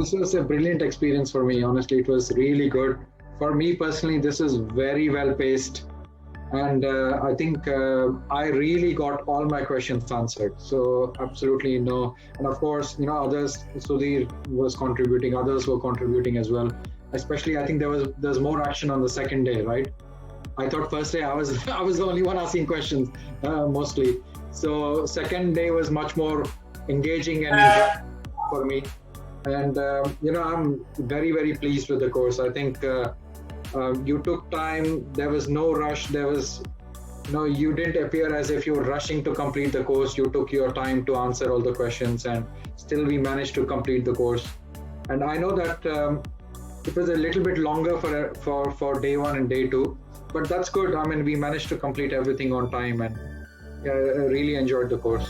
This was a brilliant experience for me. Honestly, it was really good. For me personally, this is very well paced. And I think I really got all my questions answered. So absolutely no. And of course, others, Sudhir was contributing, others were contributing as well. Especially, I think there's more action on the second day, right? I thought first day I was I was the only one asking questions mostly. So second day was much more engaging and for me. And I'm very, very pleased with the course. I think you took time. There was no rush. There was you didn't appear as if you were rushing to complete the course. You took your time to answer all the questions, and still we managed to complete the course. And I know that it was a little bit longer for day one and day two, but that's good. I mean, we managed to complete everything on time, and I really enjoyed the course.